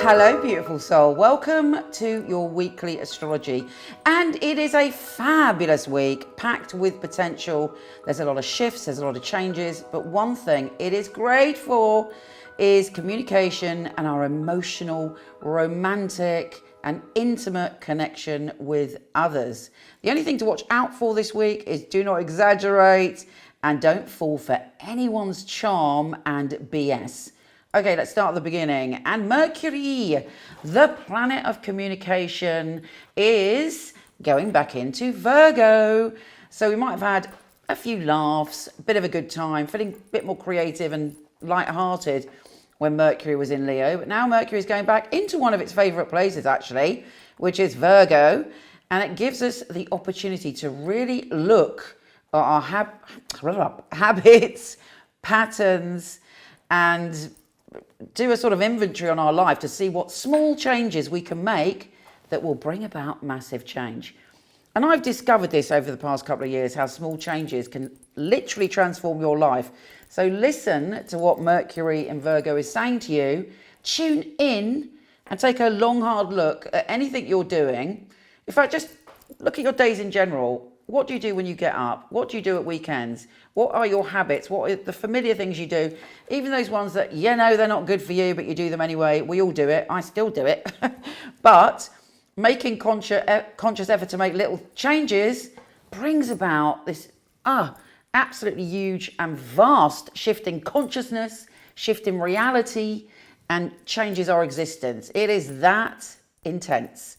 Hello, beautiful soul. Welcome to your weekly astrology. And it is a fabulous week, packed with potential. There's a lot of shifts, there's a lot of changes. But one thing it is great for is communication and our emotional, romantic, and intimate connection with others. The only thing to watch out for this week is do not exaggerate and don't fall for anyone's charm and BS. Okay, let's start at the beginning. And Mercury, the planet of communication, is going back into Virgo. So we might have had a few laughs, a bit of a good time, feeling a bit more creative and light-hearted when Mercury was in Leo. But now Mercury is going back into one of its favourite places, actually, which is Virgo. And it gives us the opportunity to really look at our habits, patterns, and do a sort of inventory on our life to see what small changes we can make that will bring about massive change. And I've discovered this over the past couple of years, how small changes can literally transform your life. So listen to what Mercury in Virgo is saying to you, tune in and take a long, hard look at anything you're doing. In fact, just look at your days in general. What do you do when you get up? What do you do at weekends? What are your habits? What are the familiar things you do? Even those ones that, you know, they're not good for you, but you do them anyway. We all do it. I still do it. But making conscious effort to make little changes brings about this absolutely huge and vast shift in consciousness, shift in reality, and changes our existence. It is that intense.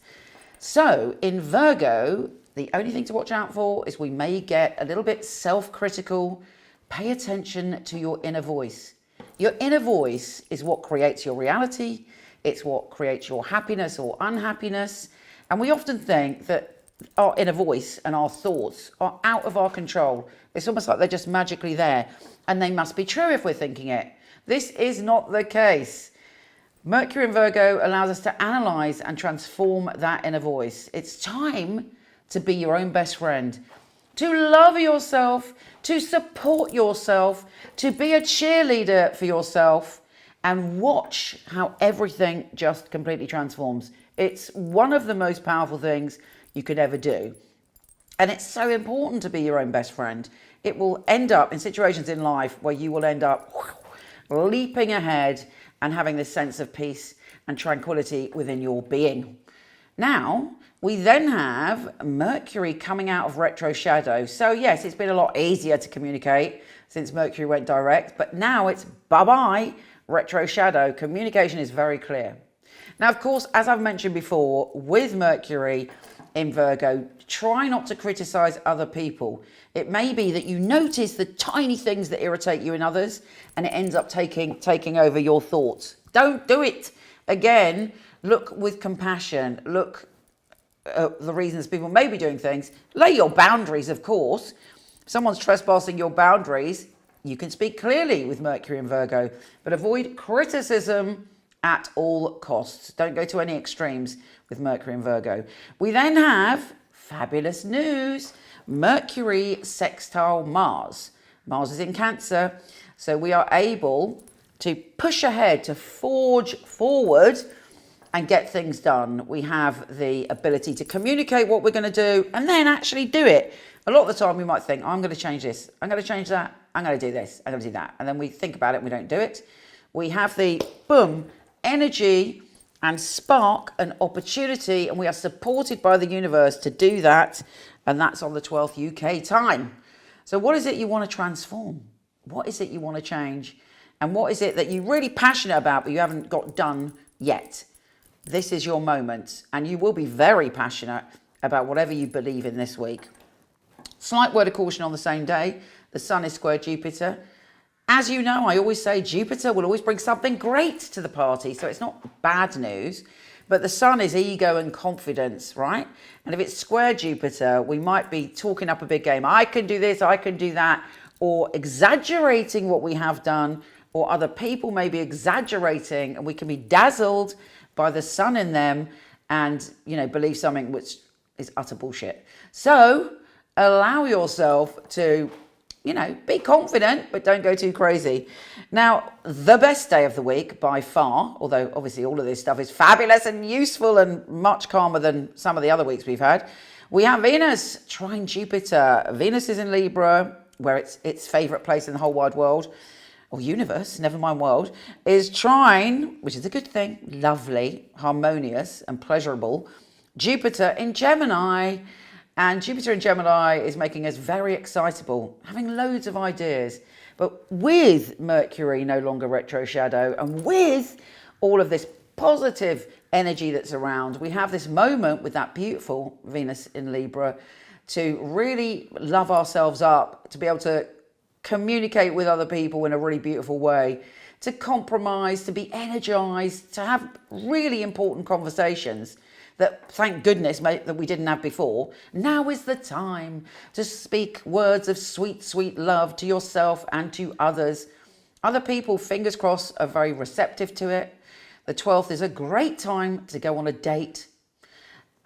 So in Virgo, the only thing to watch out for is we may get a little bit self-critical. Pay attention to your inner voice. Your inner voice is what creates your reality. It's what creates your happiness or unhappiness. And we often think that our inner voice and our thoughts are out of our control. It's almost like they're just magically there. And they must be true if we're thinking it. This is not the case. Mercury in Virgo allows us to analyze and transform that inner voice. It's time to be your own best friend, to love yourself, to support yourself, to be a cheerleader for yourself, and watch how everything just completely transforms. It's one of the most powerful things you could ever do. And it's so important to be your own best friend. It will end up in situations in life where you will end up leaping ahead and having this sense of peace and tranquility within your being. Now, we then have Mercury coming out of retro shadow. So yes, it's been a lot easier to communicate since Mercury went direct, but now it's bye-bye retro shadow. Communication is very clear. Now, of course, as I've mentioned before, with Mercury in Virgo, try not to criticize other people. It may be that you notice the tiny things that irritate you in others, and it ends up taking over your thoughts. Don't do it. Again, look with compassion. Look the reasons people may be doing things. Lay your boundaries, of course. If someone's trespassing your boundaries, you can speak clearly with Mercury in Virgo, but avoid criticism at all costs. Don't go to any extremes with Mercury in Virgo. We then have fabulous news. Mercury sextile Mars. Mars is in Cancer, so we are able to push ahead, to forge forward and get things done. We have the ability to communicate what we're going to do and then actually do it. A lot of the time we might think, I'm going to change this, I'm going to change that, I'm going to do this, I'm going to do that. And then we think about it and we don't do it. We have the boom, energy and spark and opportunity, and we are supported by the universe to do that. And that's on the 12th UK time. So what is it you want to transform? What is it you want to change? And what is it that you're really passionate about but you haven't got done yet? This is your moment, and you will be very passionate about whatever you believe in this week. Slight word of caution on the same day. The Sun is square Jupiter. As you know, I always say Jupiter will always bring something great to the party, so it's not bad news. But the Sun is ego and confidence, right? And if it's square Jupiter, we might be talking up a big game. I can do this, I can do that, or exaggerating what we have done, or other people may be exaggerating, and we can be dazzled by the Sun in them and, you know, believe something which is utter bullshit. So allow yourself to be confident, but don't go too crazy. Now, the best day of the week by far, although obviously all of this stuff is fabulous and useful and much calmer than some of the other weeks we've had, we have Venus trine Jupiter. Venus is in Libra, where its favorite place in the whole wide world, or universe, never mind world, is trine, which is a good thing, lovely, harmonious and pleasurable, Jupiter in Gemini. And Jupiter in Gemini is making us very excitable, having loads of ideas. But with Mercury no longer retro shadow, and with all of this positive energy that's around, we have this moment with that beautiful Venus in Libra to really love ourselves up, to be able to communicate with other people in a really beautiful way, to compromise, to be energized, to have really important conversations that, thank goodness, that we didn't have before. Now is the time to speak words of sweet, sweet love to yourself and to others. Other people, fingers crossed, are very receptive to it. The 12th is a great time to go on a date.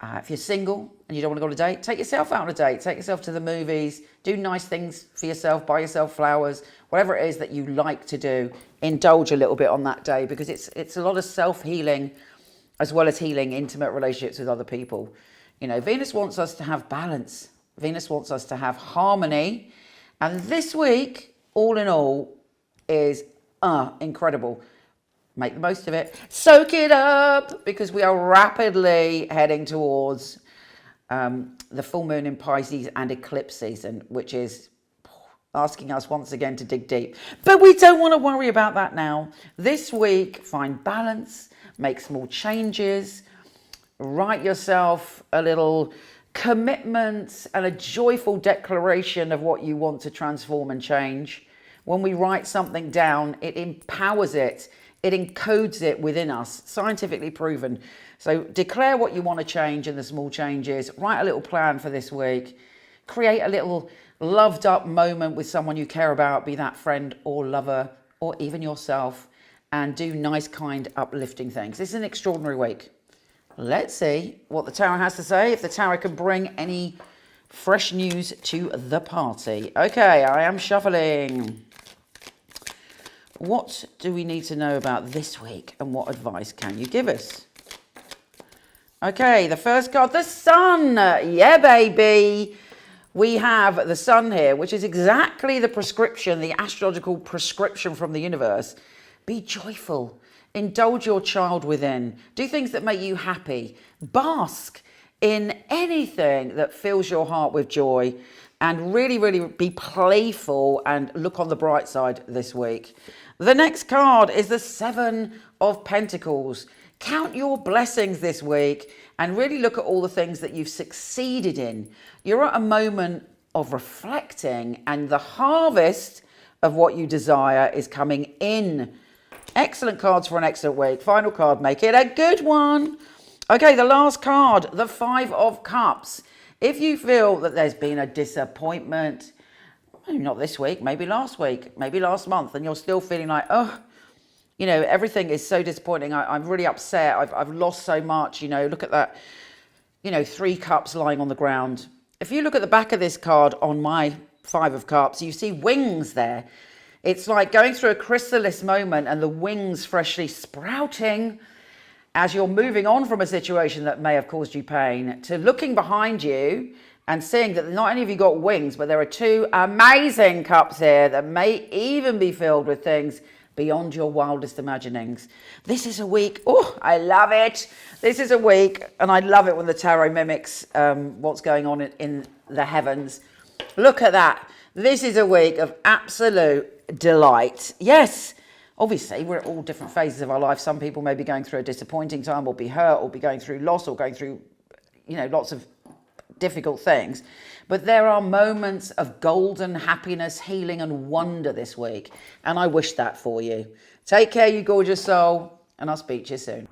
If you're single and you don't want to go on a date, take yourself out on a date. Take yourself to the movies. Do nice things for yourself. Buy yourself flowers. Whatever it is that you like to do, indulge a little bit on that day, because it's a lot of self-healing as well as healing intimate relationships with other people. Venus wants us to have balance. Venus wants us to have harmony. And this week, all in all, is incredible. Make the most of it. Soak it up, because we are rapidly heading towards the full moon in Pisces and eclipse season, which is asking us once again to dig deep. But we don't want to worry about that now. This week, find balance, make small changes, write yourself a little commitment and a joyful declaration of what you want to transform and change. When we write something down, it empowers it. It encodes it within us, scientifically proven. So declare what you want to change in the small changes. Write a little plan for this week. Create a little loved up moment with someone you care about, be that friend or lover or even yourself, and do nice, kind, uplifting things. This is an extraordinary week. Let's see what the tarot has to say, if the tarot can bring any fresh news to the party. Okay, I am shuffling. What do we need to know about this week, and what advice can you give us? Okay, the first card, the Sun. Yeah, baby. We have the Sun here, which is exactly the prescription, the astrological prescription from the universe. Be joyful. Indulge your child within. Do things that make you happy. Bask in anything that fills your heart with joy. And really, really be playful and look on the bright side this week. The next card is the Seven of Pentacles. Count your blessings this week and really look at all the things that you've succeeded in. You're at a moment of reflecting, and the harvest of what you desire is coming in. Excellent cards for an excellent week. Final card, make it a good one. Okay, the last card, the Five of Cups. If you feel that there's been a disappointment, maybe not this week, maybe last week, maybe last month, and you're still feeling like, everything is so disappointing. I'm really upset. I've lost so much. Look at that, 3 cups lying on the ground. If you look at the back of this card on my Five of Cups, you see wings there. It's like going through a chrysalis moment and the wings freshly sprouting as you're moving on from a situation that may have caused you pain, to looking behind you and seeing that not only have you got wings, but there are 2 amazing cups here that may even be filled with things beyond your wildest imaginings. This is a week, I love it. This is a week, and I love it when the tarot mimics what's going on in the heavens. Look at that. This is a week of absolute delight. Yes, obviously, we're at all different phases of our life. Some people may be going through a disappointing time, or be hurt, or be going through loss, or going through, lots of difficult things. But there are moments of golden happiness, healing, and wonder this week. And I wish that for you. Take care, you gorgeous soul, and I'll speak to you soon.